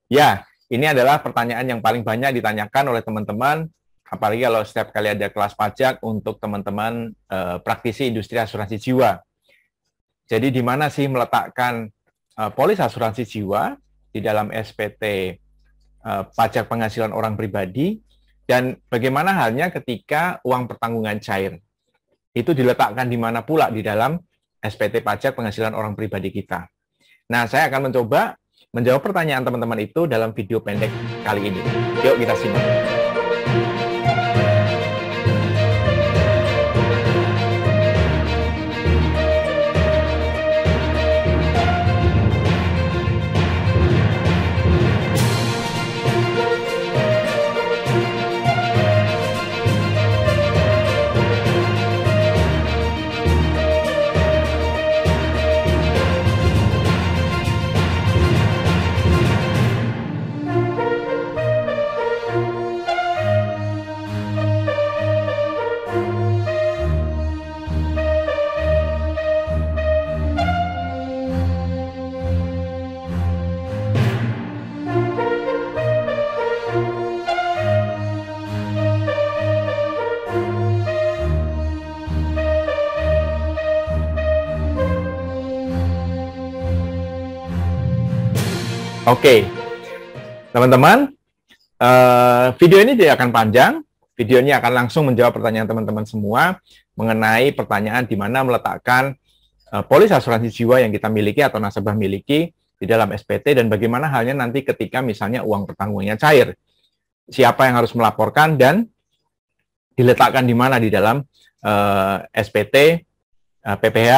Ya, ini adalah pertanyaan yang paling banyak ditanyakan oleh teman-teman, apalagi kalau setiap kali ada kelas pajak untuk teman-teman praktisi industri asuransi jiwa. Jadi di mana sih meletakkan polis asuransi jiwa di dalam SPT pajak penghasilan orang pribadi, dan bagaimana halnya ketika uang pertanggungan cair itu diletakkan di mana pula di dalam SPT pajak penghasilan orang pribadi kita. Nah, saya akan mencoba menjawab pertanyaan teman-teman itu dalam video pendek kali ini. Yuk kita simak. Oke, teman-teman, video ini tidak akan panjang. Video ini akan langsung menjawab pertanyaan teman-teman semua mengenai pertanyaan di mana meletakkan polis asuransi jiwa yang kita miliki atau nasabah miliki di dalam SPT, dan bagaimana halnya nanti ketika misalnya uang pertanggungannya cair. Siapa yang harus melaporkan dan diletakkan di mana di dalam SPT PPh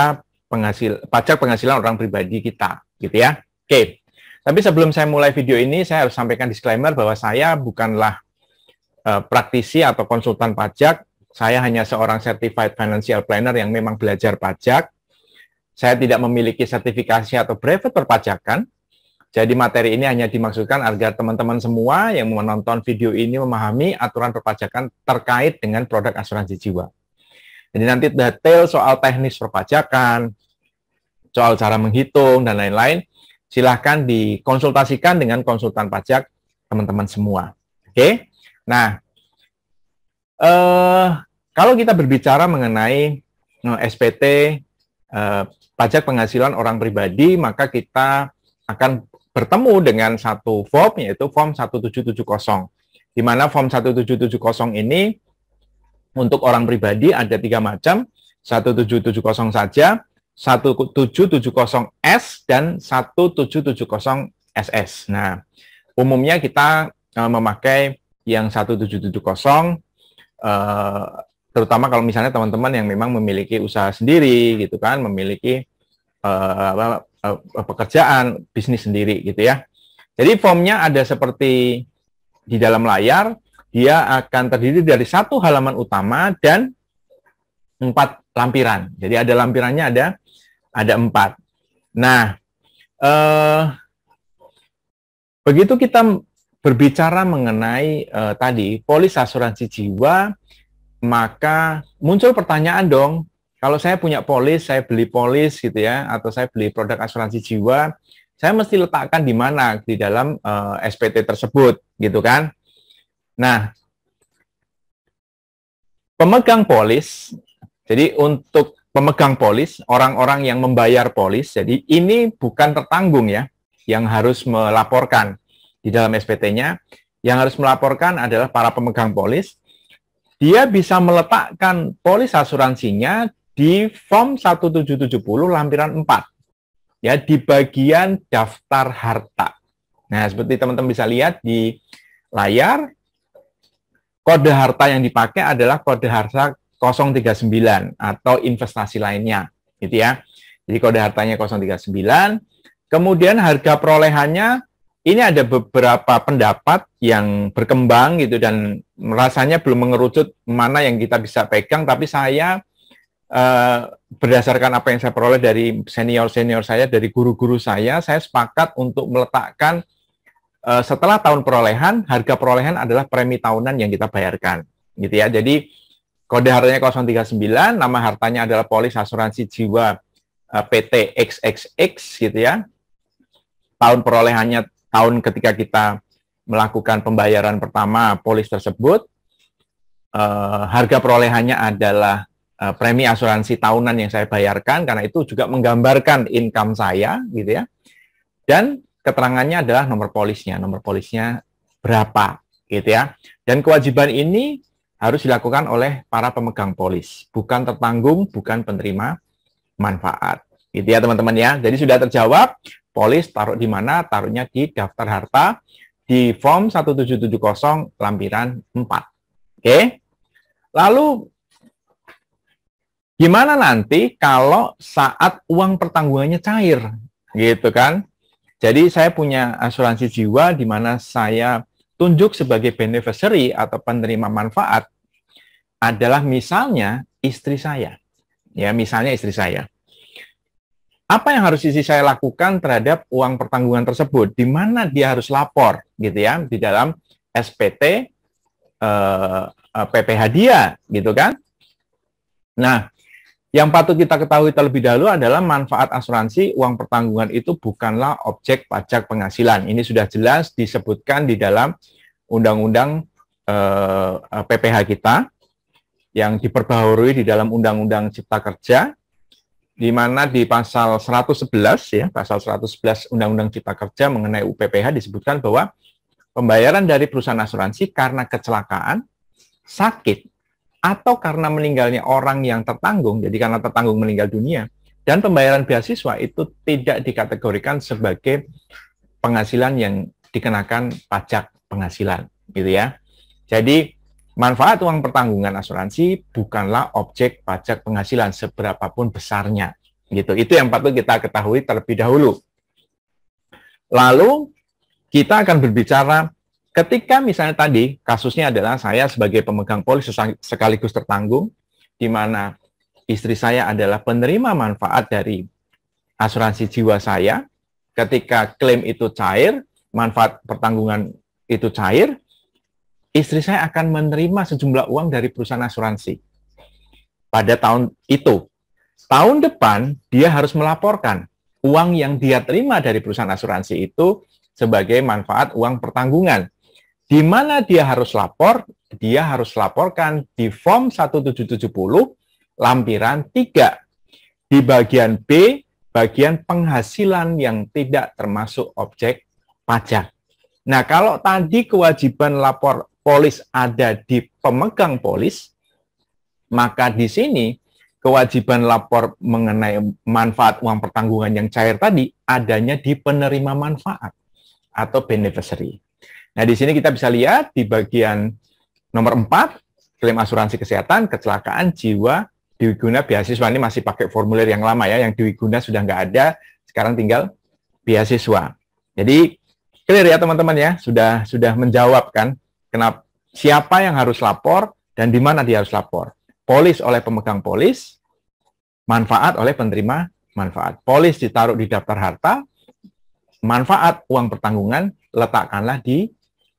pajak penghasilan orang pribadi kita, gitu ya. Oke. Tapi sebelum saya mulai video ini, saya harus sampaikan disclaimer bahwa saya bukanlah praktisi atau konsultan pajak. Saya hanya seorang certified financial planner yang memang belajar pajak. Saya tidak memiliki sertifikasi atau brevet perpajakan. Jadi materi ini hanya dimaksudkan agar teman-teman semua yang menonton video ini memahami aturan perpajakan terkait dengan produk asuransi jiwa. Jadi nanti detail soal teknis perpajakan, soal cara menghitung, dan lain-lain, silahkan dikonsultasikan dengan konsultan pajak teman-teman semua. Oke? Nah, kalau kita berbicara mengenai SPT pajak penghasilan orang pribadi, maka kita akan bertemu dengan satu form, yaitu form 1770. Di mana form 1770 ini untuk orang pribadi ada 3 macam, 1770 saja, 1770S dan 1770SS. Nah, umumnya kita memakai yang 1770, terutama kalau misalnya teman-teman yang memang memiliki usaha sendiri, gitu kan, memiliki pekerjaan, bisnis sendiri, gitu ya. Jadi formnya ada seperti di dalam layar, dia akan terdiri dari 1 halaman utama dan 4 lampiran. Jadi ada lampirannya ada 4. Nah, begitu kita berbicara mengenai tadi polis asuransi jiwa, maka muncul pertanyaan dong, kalau saya punya polis, saya beli polis gitu ya, atau saya beli produk asuransi jiwa, saya mesti letakkan di mana di dalam SPT tersebut, gitu kan? Nah, pemegang polis, jadi untuk pemegang polis, orang-orang yang membayar polis, jadi ini bukan tertanggung ya, yang harus melaporkan di dalam SPT-nya. Yang harus melaporkan adalah para pemegang polis. Dia bisa meletakkan polis asuransinya di form 1770 lampiran 4, ya, di bagian daftar harta. Nah, seperti teman-teman bisa lihat di layar, kode harta yang dipakai adalah kode harta 039 atau investasi lainnya, gitu ya. Jadi kode hartanya 039. Kemudian harga perolehannya, ini ada beberapa pendapat yang berkembang gitu, dan rasanya belum mengerucut mana yang kita bisa pegang, tapi saya berdasarkan apa yang saya peroleh dari senior-senior saya, dari guru-guru saya sepakat untuk meletakkan setelah tahun perolehan, harga perolehan adalah premi tahunan yang kita bayarkan, gitu ya. Jadi kode hartanya 039, nama hartanya adalah polis asuransi jiwa PT XXX, gitu ya. Tahun perolehannya tahun ketika kita melakukan pembayaran pertama polis tersebut, harga perolehannya adalah premi asuransi tahunan yang saya bayarkan, karena itu juga menggambarkan income saya, gitu ya. Dan keterangannya adalah nomor polisnya berapa, gitu ya. Dan kewajiban ini harus dilakukan oleh para pemegang polis, bukan tertanggung, bukan penerima manfaat. Gitu ya teman-teman ya. Jadi sudah terjawab, polis taruh di mana? Taruhnya di daftar harta, di form 1770 lampiran 4. Oke. Lalu gimana nanti kalau saat uang pertanggungannya cair, gitu kan? Jadi saya punya asuransi jiwa di mana saya tunjuk sebagai beneficiary atau penerima manfaat adalah misalnya istri saya. Ya, misalnya istri saya. Apa yang harus istri saya lakukan terhadap uang pertanggungan tersebut? Di mana dia harus lapor, gitu ya, di dalam SPT PPH dia, gitu kan? Nah, yang patut kita ketahui terlebih dahulu adalah manfaat asuransi uang pertanggungan itu bukanlah objek pajak penghasilan. Ini sudah jelas disebutkan di dalam Undang-Undang PPH kita yang diperbaharui di dalam Undang-Undang Cipta Kerja, di mana di pasal 111 ya, pasal 111 Undang-Undang Cipta Kerja mengenai UPPH disebutkan bahwa pembayaran dari perusahaan asuransi karena kecelakaan, sakit, atau karena meninggalnya orang yang tertanggung, jadi karena tertanggung meninggal dunia, dan pembayaran beasiswa itu tidak dikategorikan sebagai penghasilan yang dikenakan pajak penghasilan, gitu ya. Jadi, manfaat uang pertanggungan asuransi bukanlah objek pajak penghasilan seberapapun besarnya, gitu. Itu yang patut kita ketahui terlebih dahulu. Lalu, kita akan berbicara ketika misalnya tadi kasusnya adalah saya sebagai pemegang polis sekaligus tertanggung, di mana istri saya adalah penerima manfaat dari asuransi jiwa saya. Ketika klaim itu cair, manfaat pertanggungan itu cair, istri saya akan menerima sejumlah uang dari perusahaan asuransi pada tahun itu. Tahun depan dia harus melaporkan uang yang dia terima dari perusahaan asuransi itu sebagai manfaat uang pertanggungan. Di mana dia harus lapor? Dia harus laporkan di form 1770 lampiran 3. Di bagian B, bagian penghasilan yang tidak termasuk objek pajak. Nah, kalau tadi kewajiban lapor polis ada di pemegang polis, maka di sini kewajiban lapor mengenai manfaat uang pertanggungan yang cair tadi adanya di penerima manfaat atau beneficiary. Nah, di sini kita bisa lihat di bagian nomor 4, klaim asuransi kesehatan, kecelakaan, jiwa, Dwiguna, beasiswa. Ini masih pakai formulir yang lama ya, yang Dwiguna sudah nggak ada, sekarang tinggal beasiswa. Jadi, clear ya teman-teman ya, sudah menjawab kan, kenapa, siapa yang harus lapor, dan di mana dia harus lapor. Polis oleh pemegang polis, manfaat oleh penerima manfaat. Polis ditaruh di daftar harta, manfaat uang pertanggungan letakkanlah di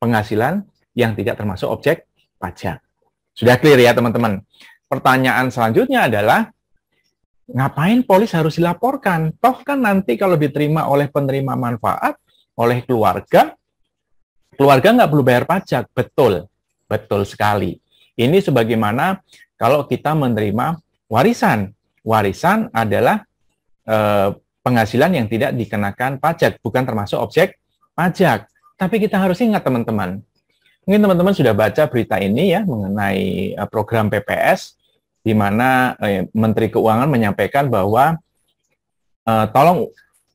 penghasilan yang tidak termasuk objek pajak. Sudah clear ya teman-teman? Pertanyaan selanjutnya adalah, ngapain polis harus dilaporkan? Toh kan nanti kalau diterima oleh penerima manfaat, oleh keluarga nggak perlu bayar pajak. Betul, betul sekali. Ini sebagaimana kalau kita menerima warisan. Warisan adalah penghasilan yang tidak dikenakan pajak, bukan termasuk objek pajak. Tapi kita harus ingat teman-teman, mungkin teman-teman sudah baca berita ini ya mengenai program PPS, di mana Menteri Keuangan menyampaikan bahwa tolong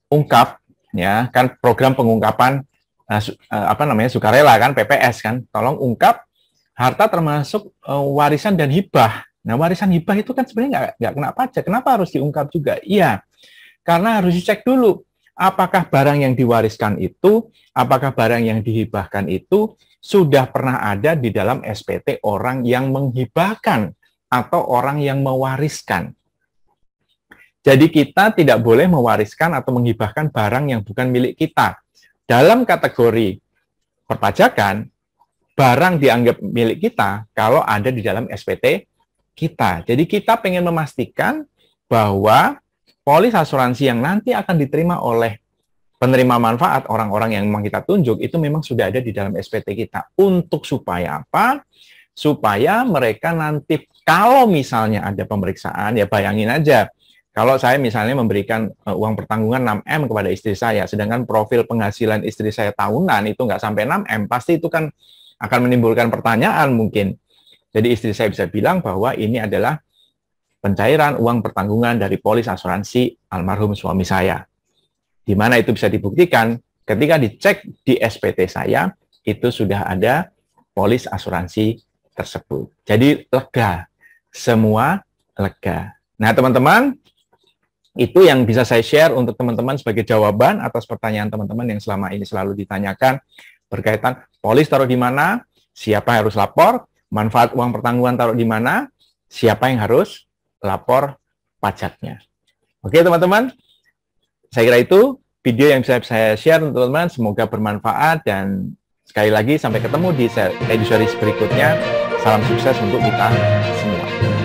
ungkap ya, kan program pengungkapan sukarela kan, PPS kan, tolong ungkap harta termasuk warisan dan hibah. Nah, warisan hibah itu kan sebenarnya nggak kena pajak. Kenapa harus diungkap juga? Iya, karena harus dicek dulu apakah barang yang diwariskan itu, apakah barang yang dihibahkan itu sudah pernah ada di dalam SPT orang yang menghibahkan atau orang yang mewariskan. Jadi kita tidak boleh mewariskan atau menghibahkan barang yang bukan milik kita. Dalam kategori perpajakan, barang dianggap milik kita kalau ada di dalam SPT kita. Jadi kita pengen memastikan bahwa polis asuransi yang nanti akan diterima oleh penerima manfaat, orang-orang yang memang kita tunjuk, itu memang sudah ada di dalam SPT kita. Untuk supaya apa? Supaya mereka nanti, kalau misalnya ada pemeriksaan, ya bayangin aja, kalau saya misalnya memberikan uang pertanggungan 6M kepada istri saya, sedangkan profil penghasilan istri saya tahunan itu nggak sampai 6M, pasti itu kan akan menimbulkan pertanyaan mungkin. Jadi istri saya bisa bilang bahwa ini adalah pencairan uang pertanggungan dari polis asuransi almarhum suami saya. Di mana itu bisa dibuktikan ketika dicek di SPT saya, itu sudah ada polis asuransi tersebut. Jadi lega, semua lega. Nah teman-teman, itu yang bisa saya share untuk teman-teman sebagai jawaban atas pertanyaan teman-teman yang selama ini selalu ditanyakan berkaitan polis taruh di mana, siapa yang harus lapor, manfaat uang pertanggungan taruh di mana, siapa yang harus lapor pajaknya. Oke teman-teman, saya kira itu video yang bisa saya share untuk teman-teman, semoga bermanfaat dan sekali lagi sampai ketemu di edisi berikutnya. Salam sukses untuk kita semua.